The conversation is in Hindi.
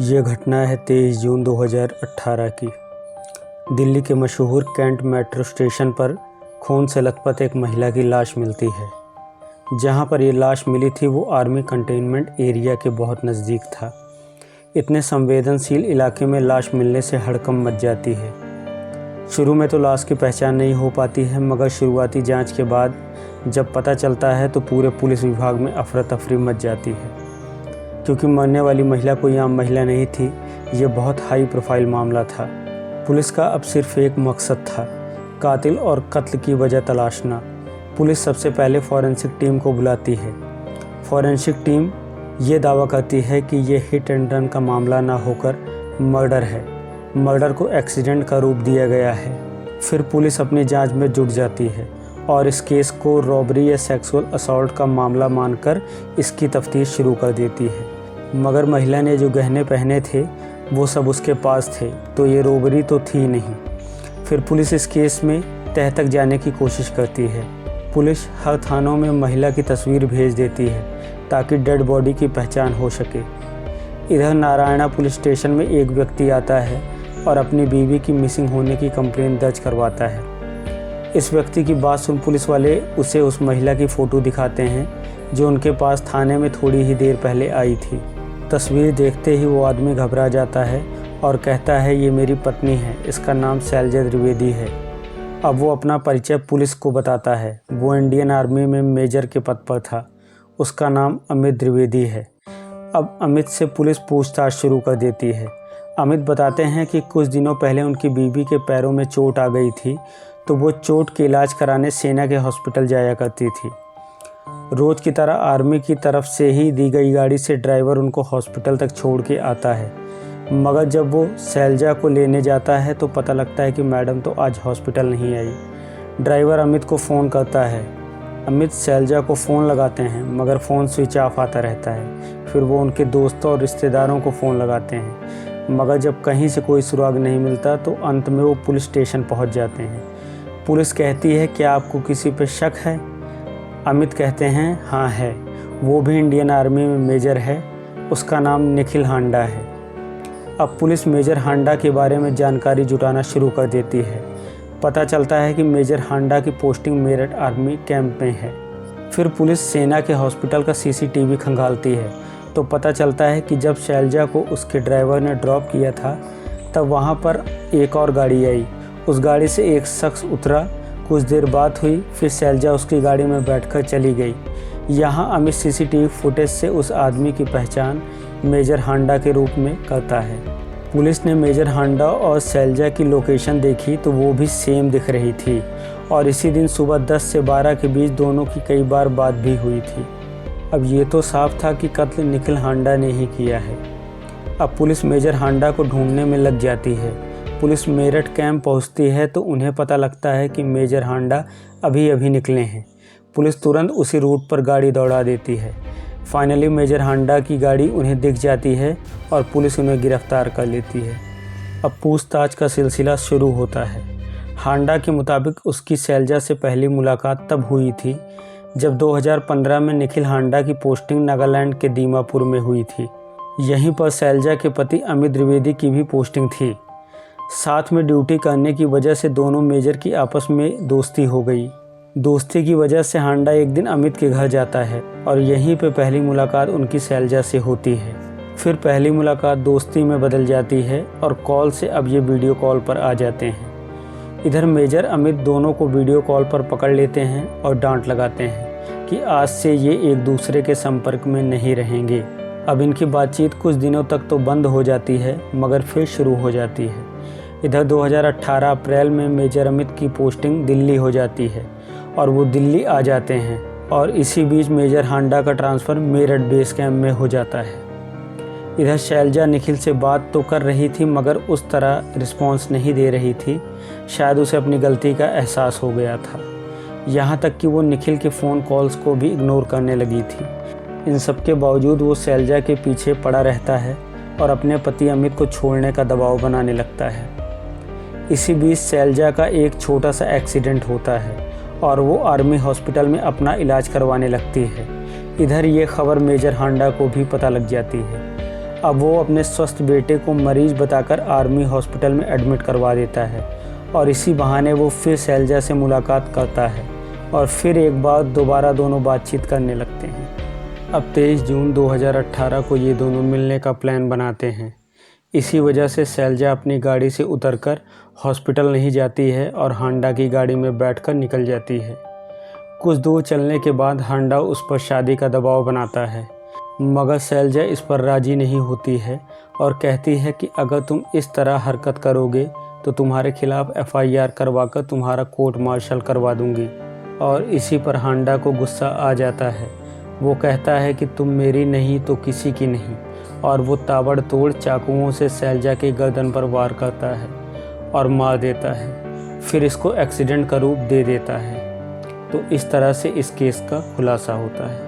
ये घटना है 23 जून 2018 की। दिल्ली के मशहूर कैंट मेट्रो स्टेशन पर खून से लथपथ एक महिला की लाश मिलती है। जहां पर ये लाश मिली थी वो आर्मी कंटेनमेंट एरिया के बहुत नज़दीक था। इतने संवेदनशील इलाके में लाश मिलने से हड़कंप मच जाती है। शुरू में तो लाश की पहचान नहीं हो पाती है, मगर शुरुआती जांच के बाद जब पता चलता है तो पूरे पुलिस विभाग में अफरा तफरी मच जाती है, क्योंकि मरने वाली महिला कोई आम महिला नहीं थी। ये बहुत हाई प्रोफाइल मामला था। पुलिस का अब सिर्फ एक मकसद था, कातिल और कत्ल की वजह तलाशना। पुलिस सबसे पहले फॉरेंसिक टीम को बुलाती है। फॉरेंसिक टीम ये दावा करती है कि ये हिट एंड रन का मामला ना होकर मर्डर है। मर्डर को एक्सीडेंट का रूप दिया गया है। फिर पुलिस अपनी जांच में जुट जाती है और इस केस को रॉबरी या सेक्सुअल असॉल्ट का मामला मानकर इसकी तफ्तीश शुरू कर देती है। मगर महिला ने जो गहने पहने थे वो सब उसके पास थे, तो ये रॉबरी तो थी नहीं। फिर पुलिस इस केस में तह तक जाने की कोशिश करती है। पुलिस हर थानों में महिला की तस्वीर भेज देती है ताकि डेड बॉडी की पहचान हो सके। इधर नारायणा पुलिस स्टेशन में एक व्यक्ति आता है और अपनी बीवी की मिसिंग होने की कंप्लेंट दर्ज करवाता है। इस व्यक्ति की बात सुन पुलिस वाले उसे उस महिला की फ़ोटो दिखाते हैं जो उनके पास थाने में थोड़ी ही देर पहले आई थी। तस्वीर देखते ही वो आदमी घबरा जाता है और कहता है ये मेरी पत्नी है, इसका नाम शैलजा द्विवेदी है। अब वो अपना परिचय पुलिस को बताता है। वो इंडियन आर्मी में मेजर के पद पर था। उसका नाम अमित द्विवेदी है। अब अमित से पुलिस पूछताछ शुरू कर देती है। अमित बताते हैं कि कुछ दिनों पहले उनकी बीवी के पैरों में चोट आ गई थी, तो वो चोट के इलाज कराने सेना के हॉस्पिटल जाया करती थी। रोज़ की तरह आर्मी की तरफ से ही दी गई गाड़ी से ड्राइवर उनको हॉस्पिटल तक छोड़ के आता है। मगर जब वो शैलजा को लेने जाता है तो पता लगता है कि मैडम तो आज हॉस्पिटल नहीं आई। ड्राइवर अमित को फ़ोन करता है। अमित शैलजा को फ़ोन लगाते हैं, मगर फ़ोन स्विच ऑफ आता रहता है। फिर वो उनके दोस्तों और रिश्तेदारों को फ़ोन लगाते हैं, मगर जब कहीं से कोई सुराग नहीं मिलता तो अंत में वो पुलिस स्टेशन पहुंच जाते हैं। पुलिस कहती है क्या आपको किसी पे शक है? अमित कहते हैं हाँ है, वो भी इंडियन आर्मी में मेजर है, उसका नाम निखिल हांडा है। अब पुलिस मेजर हांडा के बारे में जानकारी जुटाना शुरू कर देती है। पता चलता है कि मेजर हांडा की पोस्टिंग मेरठ आर्मी कैंप में है। फिर पुलिस सेना के हॉस्पिटल का सीसीटीवी खंगालती है तो पता चलता है कि जब शैलजा को उसके ड्राइवर ने ड्रॉप किया था तब वहाँ पर एक और गाड़ी आई। उस गाड़ी से एक शख्स उतरा। कुछ देर बात हुई, फिर शैलजा उसकी गाड़ी में बैठकर चली गई। यहाँ अमित सीसीटीवी फुटेज से उस आदमी की पहचान मेजर हांडा के रूप में करता है। पुलिस ने मेजर हांडा और शैलजा की लोकेशन देखी तो वो भी सेम दिख रही थी और इसी दिन सुबह 10 से 12 के बीच दोनों की कई बार बात भी हुई थी। अब ये तो साफ था कि कत्ल निखिल हांडा ने ही किया है। अब पुलिस मेजर हांडा को ढूंढने में लग जाती है। पुलिस मेरठ कैंप पहुंचती है तो उन्हें पता लगता है कि मेजर हांडा अभी अभी निकले हैं। पुलिस तुरंत उसी रूट पर गाड़ी दौड़ा देती है। फाइनली मेजर हांडा की गाड़ी उन्हें दिख जाती है और पुलिस उन्हें गिरफ्तार कर लेती है। अब पूछताछ का सिलसिला शुरू होता है। हांडा के मुताबिक उसकी शैलजा से पहली मुलाकात तब हुई थी जब 2015 में निखिल हांडा की पोस्टिंग नागालैंड के दीमापुर में हुई थी। यहीं पर शैलजा के पति अमित द्विवेदी की भी पोस्टिंग थी। साथ में ड्यूटी करने की वजह से दोनों मेजर की आपस में दोस्ती हो गई। दोस्ती की वजह से हांडा एक दिन अमित के घर जाता है और यहीं पे पहली मुलाकात उनकी शैलजा से होती है। फिर पहली मुलाकात दोस्ती में बदल जाती है और कॉल से अब ये वीडियो कॉल पर आ जाते हैं। इधर मेजर अमित दोनों को वीडियो कॉल पर पकड़ लेते हैं और डांट लगाते हैं कि आज से ये एक दूसरे के संपर्क में नहीं रहेंगे। अब इनकी बातचीत कुछ दिनों तक तो बंद हो जाती है, मगर फिर शुरू हो जाती है। इधर 2018 अप्रैल में मेजर अमित की पोस्टिंग दिल्ली हो जाती है और वो दिल्ली आ जाते हैं और इसी बीच मेजर हांडा का ट्रांसफ़र मेरठ बेस कैंप में हो जाता है। इधर शैलजा निखिल से बात तो कर रही थी मगर उस तरह रिस्पॉन्स नहीं दे रही थी। शायद उसे अपनी गलती का एहसास हो गया था। यहाँ तक कि वो निखिल के फ़ोन कॉल्स को भी इग्नोर करने लगी थी। इन सब के बावजूद वो शैलजा के पीछे पड़ा रहता है और अपने पति अमित को छोड़ने का दबाव बनाने लगता है। इसी बीच शैलजा का एक छोटा सा एक्सीडेंट होता है और वो आर्मी हॉस्पिटल में अपना इलाज करवाने लगती है। इधर ये खबर मेजर हांडा को भी पता लग जाती है। अब वो अपने स्वस्थ बेटे को मरीज बताकर आर्मी हॉस्पिटल में एडमिट करवा देता है और इसी बहाने वो फिर शैलजा से मुलाकात करता है और फिर एक बार दोबारा दोनों बातचीत करने लगते हैं। अब 23 जून 2018 को ये दोनों मिलने का प्लान बनाते हैं। इसी वजह से शैलजा अपनी गाड़ी से उतरकर हॉस्पिटल नहीं जाती है और हांडा की गाड़ी में बैठकर निकल जाती है। कुछ दूर चलने के बाद हांडा उस पर शादी का दबाव बनाता है, मगर शैलजा इस पर राज़ी नहीं होती है और कहती है कि अगर तुम इस तरह हरकत करोगे तो तुम्हारे खिलाफ FIR करवाकर तुम्हारा कोर्ट मार्शल करवा दूंगी। और इसी पर हांडा को गुस्सा आ जाता है। वो कहता है कि तुम मेरी नहीं तो किसी की नहीं, और वो ताबड़तोड़ चाकुओं से शैलजा की गर्दन पर वार करता है और मार देता है, फिर इसको एक्सीडेंट का रूप दे देता है। तो इस तरह से इस केस का खुलासा होता है।